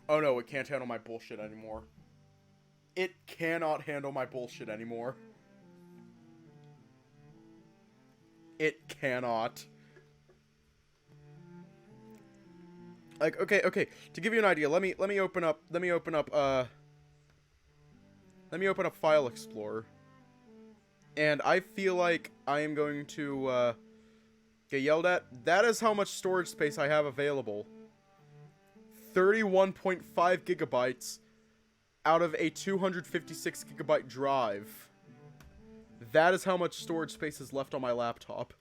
Oh no, it can't handle my bullshit anymore. It cannot handle my bullshit anymore. It cannot. Like, okay. To give you an idea, let me open up File Explorer. And I feel like I am going to get yelled at. That is how much storage space I have available. 31.5 gigabytes out of a 256 gigabyte drive. That is how much storage space is left on my laptop.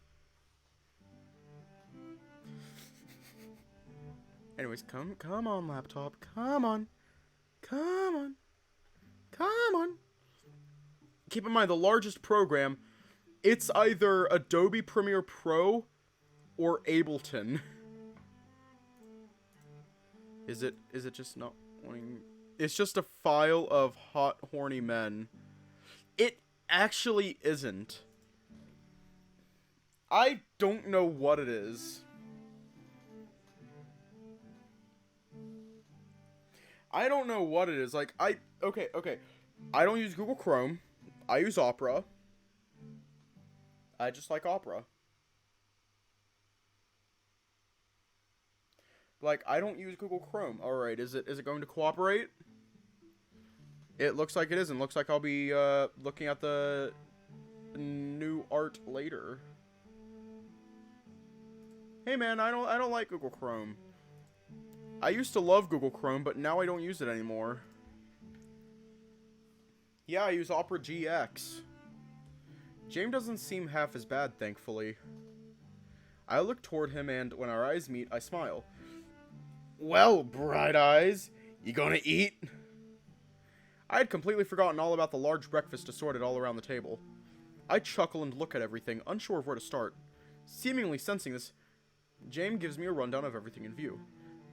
Anyways, come on, laptop. Come on. Come on. Come on. Keep in mind, the largest program, it's either Adobe Premiere Pro or Ableton. Is it just not wanting... It's just a file of hot, horny men. It actually isn't. I don't know what it is. I don't know what it is. Like, okay. I don't use Google Chrome. I use Opera. I just like Opera. Like, I don't use Google Chrome. Alright, is it going to cooperate? It looks like it isn't. Looks like I'll be looking at the new art later. Hey man, I don't like Google Chrome. I used to love Google Chrome, but now I don't use it anymore. Yeah, I use Opera GX. James doesn't seem half as bad, thankfully. I look toward him, and when our eyes meet, I smile. Well, bright eyes, you gonna eat? I had completely forgotten all about the large breakfast assorted all around the table. I chuckle and look at everything, unsure of where to start. Seemingly sensing this, James gives me a rundown of everything in view.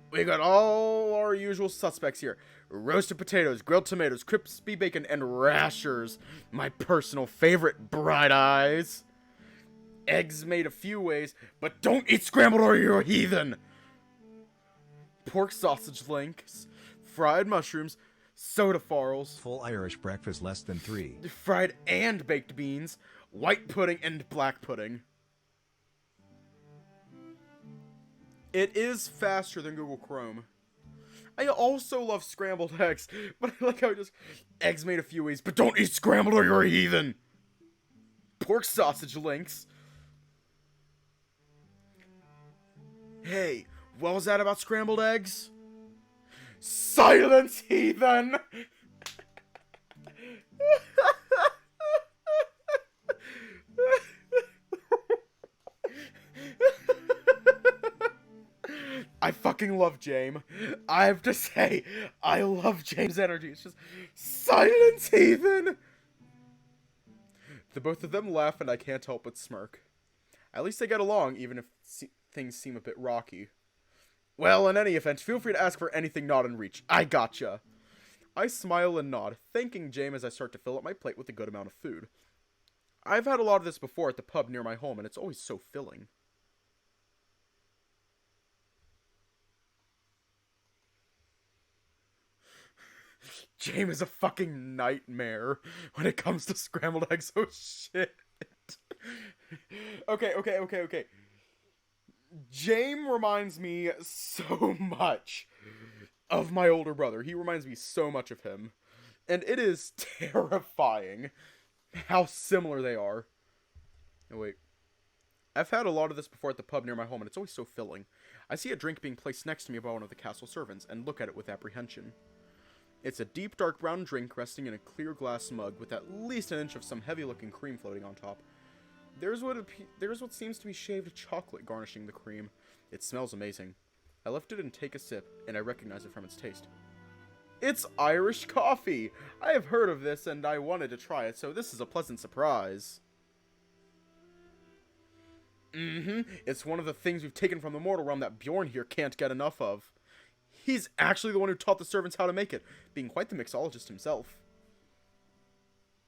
We got all our usual suspects here. Roasted potatoes, grilled tomatoes, crispy bacon, and rashers. My personal favorite, bright eyes. Eggs made a few ways, but don't eat scrambled or you're a heathen. Pork sausage links, fried mushrooms, soda farls. Full Irish breakfast less than 3. Fried and baked beans, white pudding, and black pudding. It is faster than Google Chrome. I also love scrambled eggs, but I like how it just... Eggs made a few ways, but don't eat scrambled or you're a heathen. Pork sausage links. Hey, what was that about scrambled eggs? Silence, heathen! I fucking love James. I have to say, I love James' energy. It's just, silence, heathen! The both of them laugh and I can't help but smirk. At least they get along, even if things seem a bit rocky. Well, in any event, feel free to ask for anything not in reach. I gotcha. I smile and nod, thanking James as I start to fill up my plate with a good amount of food. I've had a lot of this before at the pub near my home, and it's always so filling. James is a fucking nightmare when it comes to scrambled eggs. Oh, shit. Okay. James reminds me so much of my older brother. He reminds me so much of him. And it is terrifying how similar they are. Oh, wait. I've had a lot of this before at the pub near my home, and it's always so filling. I see a drink being placed next to me by one of the castle servants, and look at it with apprehension. It's a deep dark brown drink resting in a clear glass mug with at least an inch of some heavy-looking cream floating on top. There's what seems to be shaved chocolate garnishing the cream. It smells amazing. I lift it and take a sip, and I recognize it from its taste. It's Irish coffee! I have heard of this, and I wanted to try it, so this is a pleasant surprise. It's one of the things we've taken from the mortal realm that Bjorn here can't get enough of. He's actually the one who taught the servants how to make it, being quite the mixologist himself.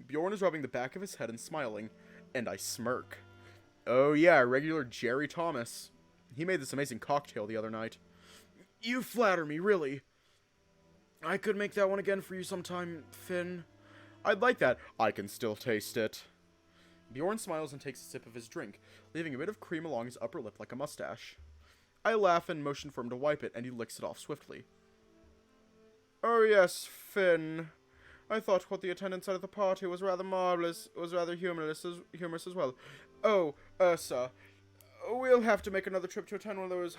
Bjorn is rubbing the back of his head and smiling, and I smirk. Oh yeah, regular Jerry Thomas. He made this amazing cocktail the other night. You flatter me, really. I could make that one again for you sometime, Finn. I'd like that. I can still taste it. Bjorn smiles and takes a sip of his drink, leaving a bit of cream along his upper lip like a mustache. I laugh and motion for him to wipe it, and he licks it off swiftly. Oh yes, Finn. I thought what the attendant said at the party was rather marvelous, was rather humorous as well. Oh, Ursa, we'll have to make another trip to attend one of those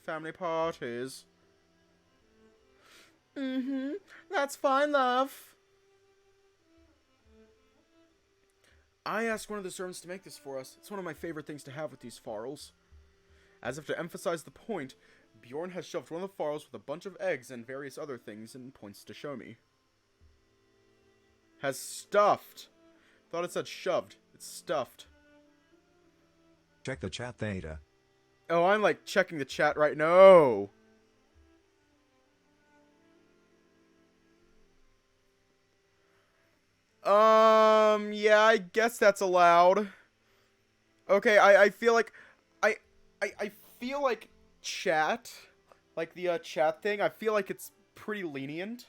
family parties. That's fine, love. I asked one of the servants to make this for us. It's one of my favorite things to have with these farls. As if to emphasize the point, Bjorn has shoved one of the farls with a bunch of eggs and various other things and points to show me. Has stuffed. Thought it said shoved. It's stuffed. Check the chat, Theta. Oh, I'm like checking the chat right now. Yeah, I guess that's allowed. Okay, I feel like I feel like chat, like the chat thing, I feel like it's pretty lenient.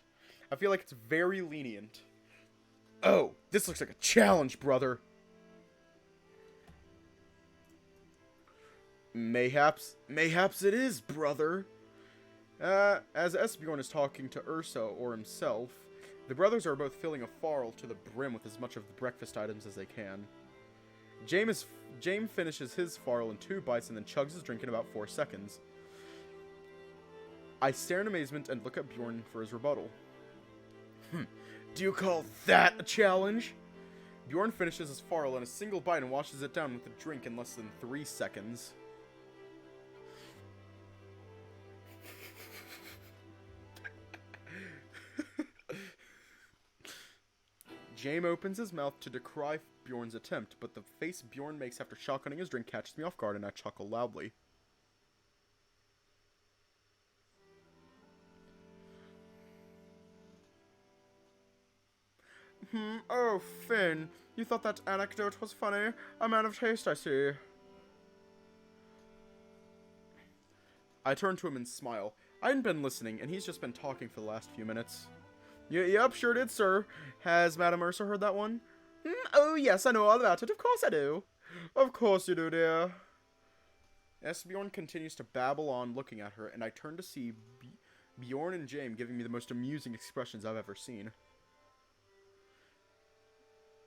I feel like it's very lenient. Oh, this looks like a challenge, brother. Mayhaps it is, brother. As Esbjorn is talking to Ursa or himself, The brothers are both filling a farl to the brim with as much of the breakfast items as they can. James finishes his farl in 2 bites and then chugs his drink in about 4 seconds. I stare in amazement and look at Bjorn for his rebuttal. Do you call that a challenge? Bjorn finishes his farl in a single bite and washes it down with a drink in less than 3 seconds. James opens his mouth to decry Bjorn's attempt, but the face Bjorn makes after shotgunning his drink catches me off guard and I chuckle loudly. Oh, Finn, you thought that anecdote was funny? A man of taste, I see. I turn to him and smile. I hadn't been listening, and he's just been talking for the last few minutes. Yep, sure did, sir. Has Madame Ursa heard that one? Oh, yes, I know all about it. Of course I do. Of course you do, dear. Bjorn continues to babble on, looking at her, and I turn to see Bjorn and James giving me the most amusing expressions I've ever seen.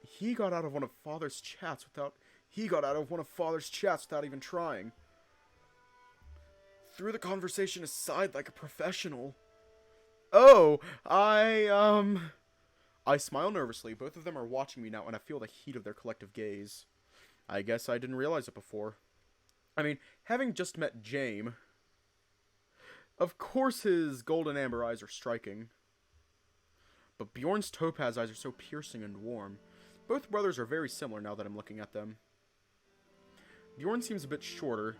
He got out of one of Father's chats without even trying. Threw the conversation aside like a professional. Oh, I smile nervously. Both of them are watching me now, and I feel the heat of their collective gaze. I guess I didn't realize it before. I mean, having just met James, of course his golden amber eyes are striking. But Bjorn's topaz eyes are so piercing and warm. Both brothers are very similar now that I'm looking at them. Bjorn seems a bit shorter.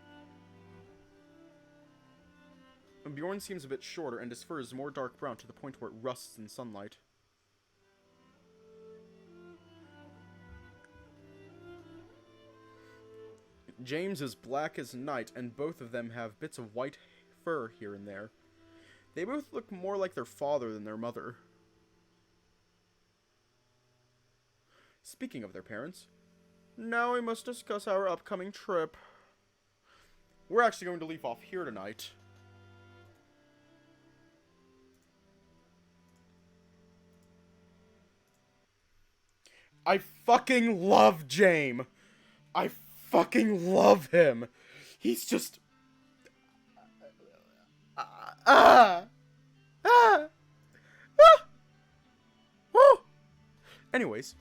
And his fur is more dark brown to the point where it rusts in sunlight. James is black as night, and both of them have bits of white fur here and there. They both look more like their father than their mother. Speaking of their parents, now we must discuss our upcoming trip. We're actually going to leave off here tonight. I fucking love James. I fucking love him. He's just... Anyways,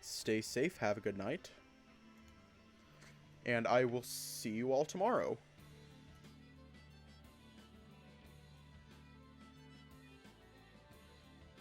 stay safe, have a good night, and I will see you all tomorrow.